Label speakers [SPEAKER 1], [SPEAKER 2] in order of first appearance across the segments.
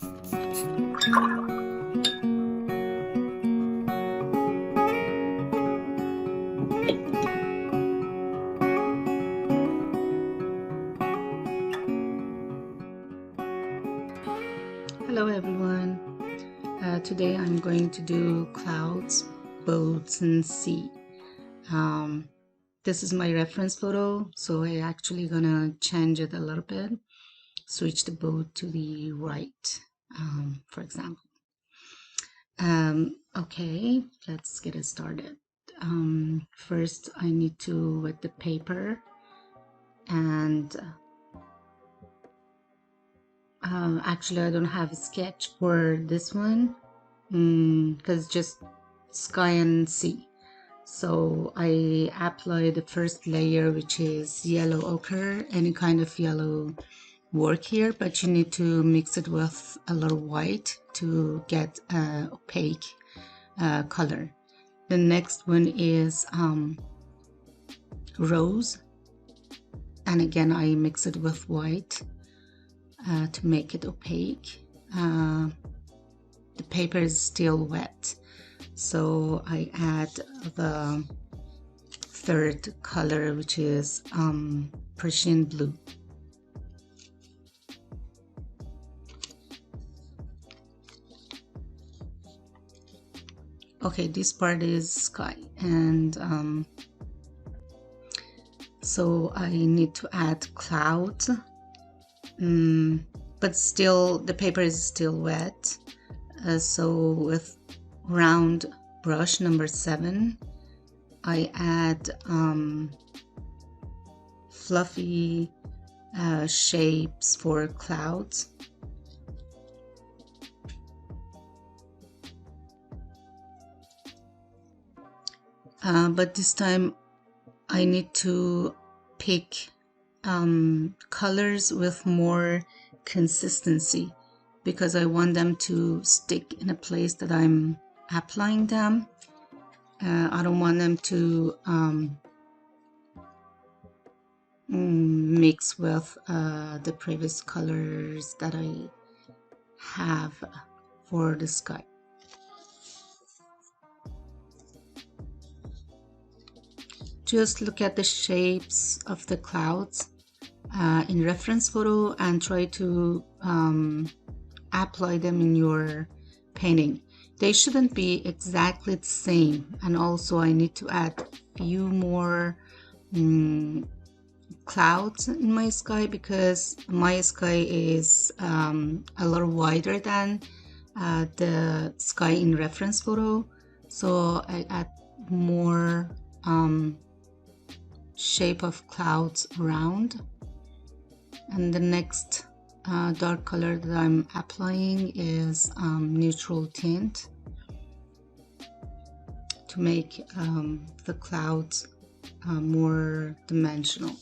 [SPEAKER 1] Hello everyone. Today I'm going to do clouds, boats, and sea. This is my reference photo, so I actually gonna change it a little bit. Switch the boat to the right, for example. Okay, let's get it started. First, I need to wet the paper, and actually I don't have a sketch for this one because just sky and sea. So I apply the first layer, which is yellow ochre. Any kind of yellow work here, but you need to mix it with a little white to get opaque color. The next one is rose, and again I mix it with white to make it opaque. The paper is still wet, so I add the third color, which is Persian blue. Okay, this part is sky, and so I need to add clouds, but still the paper is still wet. So with round brush number 7, I add fluffy shapes for clouds. But this time I need to pick colors with more consistency, because I want them to stick in a place that I'm applying them. I don't want them to mix with the previous colors that I have for the sky. Just look at the shapes of the clouds in reference photo and try to apply them in your painting. They shouldn't be exactly the same, and also I need to add a few more clouds in my sky, because my sky is a little wider than the sky in reference photo, so I add more shape of clouds around. And the next dark color that I'm applying is neutral tint to make the clouds more dimensional.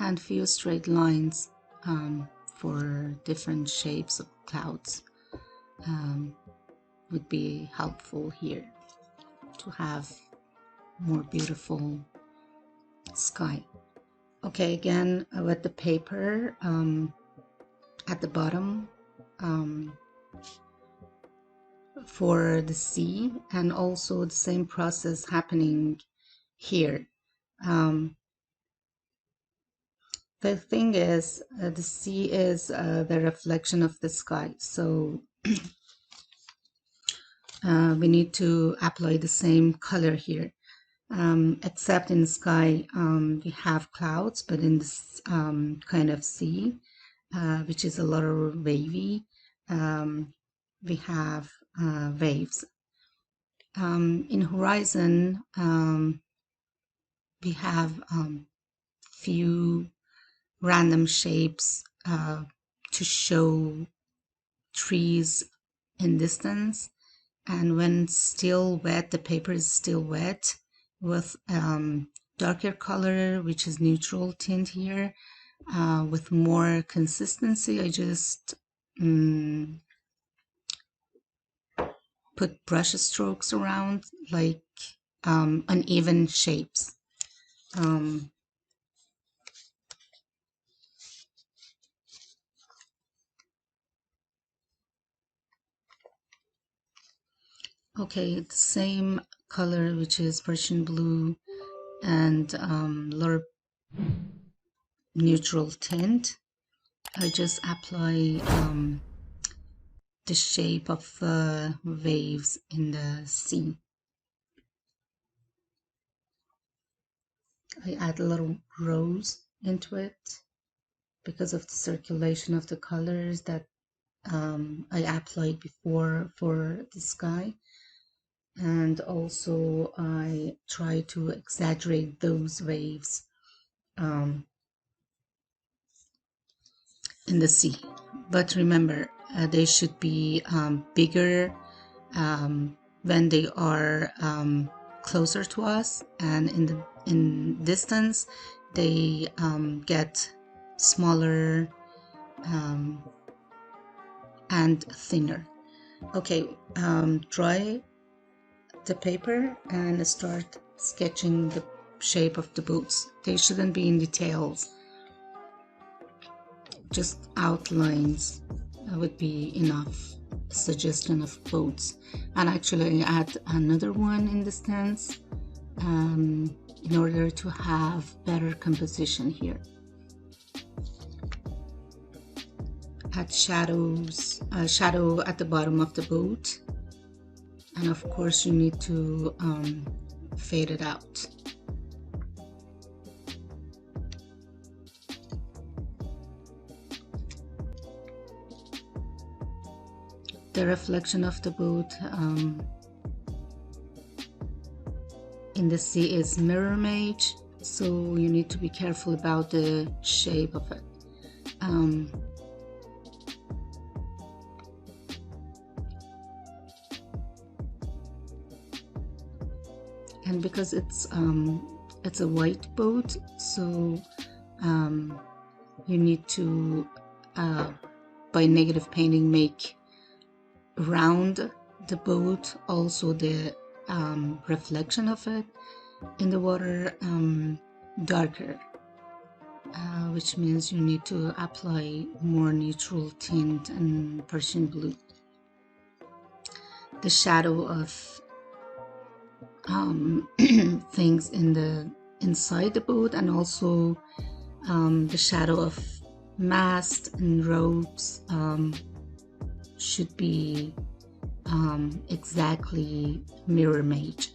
[SPEAKER 1] And few straight lines for different shapes of clouds would be helpful here to have more beautiful sky. Okay, again with the paper at the bottom for the sea, and also the same process happening here. The thing is, the sea is the reflection of the sky, so we need to apply the same color here. Except in the sky, we have clouds, but in this kind of sea, which is a little wavy, we have waves. In horizon, we have few random shapes to show trees in distance, and when still wet, the paper is still wet, with darker color, which is neutral tint here, with more consistency, I just put brush strokes around, like uneven shapes. Okay, the same color, which is Persian blue and lower neutral tint. I just apply the shape of the waves in the sea. I add a little rose into it because of the circulation of the colors that I applied before for the sky. And also I try to exaggerate those waves in the sea. But remember, they should be bigger when they are closer to us, and in distance they get smaller and thinner. Okay, dry the paper and start sketching the shape of the boots. They shouldn't be in details, just outlines would be enough suggestion of boots. And actually I add another one in the stance in order to have better composition here. Add shadow at the bottom of the boat, and of course you need to fade it out. The reflection of the boat in the sea is mirror image, so you need to be careful about the shape of it. And because it's a white boat, so you need to by negative painting make around the boat also the reflection of it in the water darker, which means you need to apply more neutral tint and Persian blue. The shadow of things in the inside the boat, and also the shadow of mast and ropes should be exactly mirror image.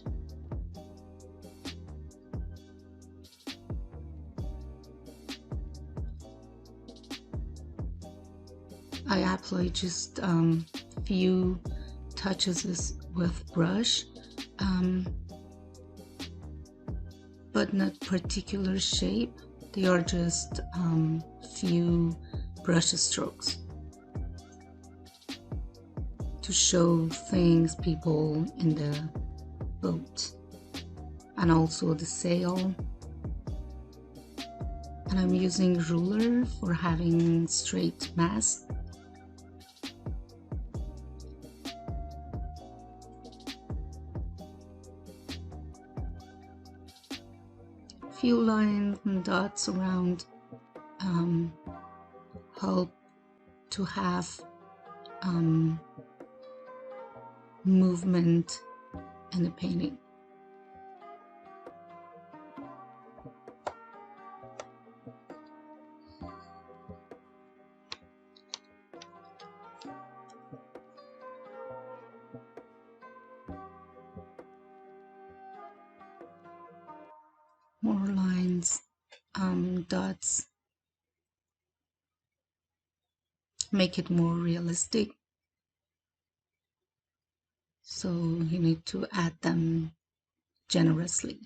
[SPEAKER 1] I apply just few touches with brush, but not particular shape. They are just few brush strokes to show things, people in the boat, and also the sail. And I'm using ruler for having straight mast. Few lines and dots around help to have movement in the painting. More lines, dots, make it more realistic. So you need to add them generously.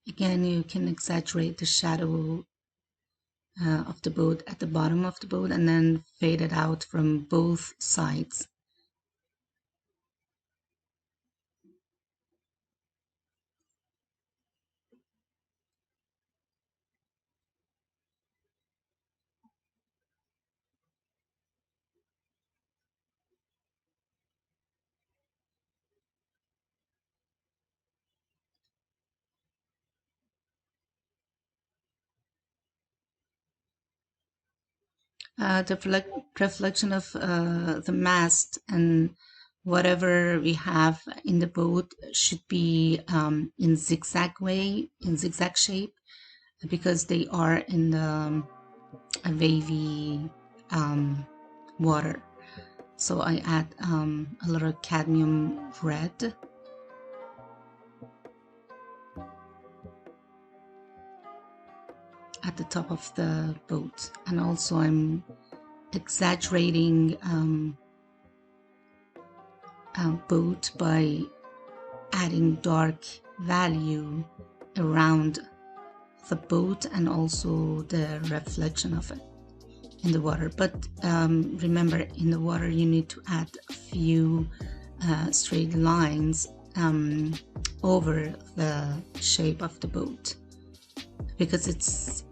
[SPEAKER 1] Again, you can exaggerate the shadow of the boat at the bottom of the boat and then fade it out from both sides. The reflection of the mast and whatever we have in the boat should be in zigzag way, in zigzag shape, because they are in the a wavy water. So I add a little cadmium red at the top of the boat, and also I'm exaggerating boat by adding dark value around the boat and also the reflection of it in the water. But remember, in the water you need to add a few straight lines over the shape of the boat because it's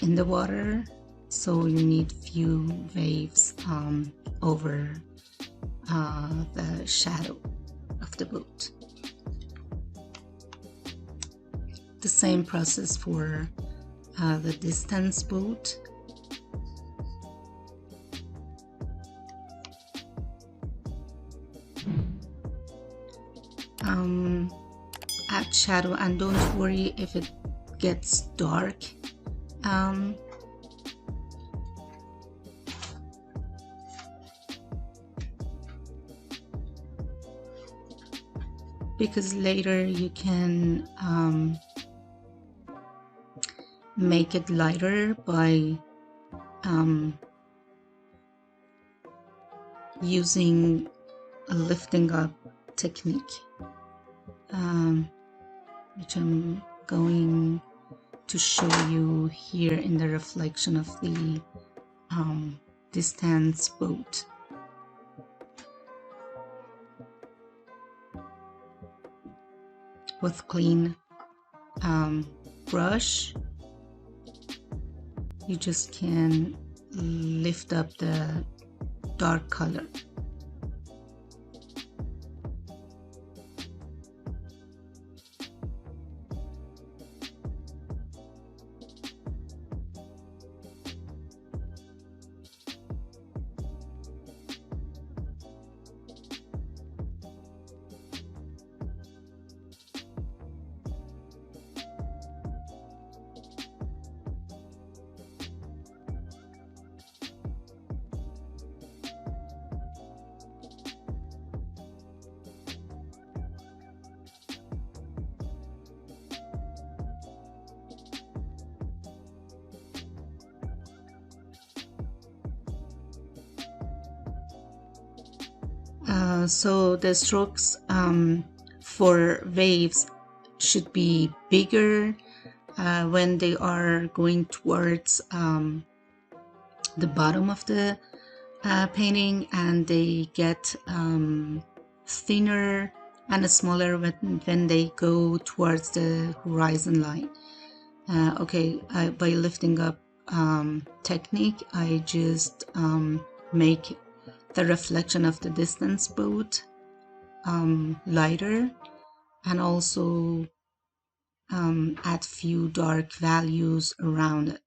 [SPEAKER 1] in the water, so you need few waves over the shadow of the boat. The same process for the distance boat. Add shadow, and don't worry if it gets dark. Because later you can make it lighter by using a lifting up technique, which I'm going to show you here in the reflection of the distance boat. With clean brush, you just can lift up the dark color. So the strokes for waves should be bigger when they are going towards the bottom of the painting, and they get thinner and smaller when they go towards the horizon line. Okay, by lifting up technique, I just make the reflection of the distance boat lighter, and also add few dark values around it.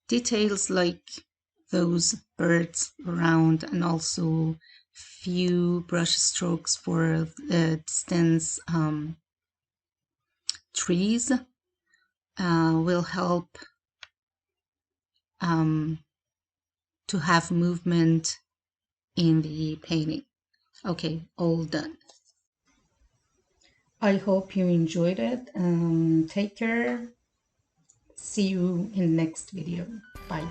[SPEAKER 1] Details like those birds around, and also few brush strokes for the distance trees will help to have movement in the painting. Okay, all done. I hope you enjoyed it. Take care. See you in the next video. Bye.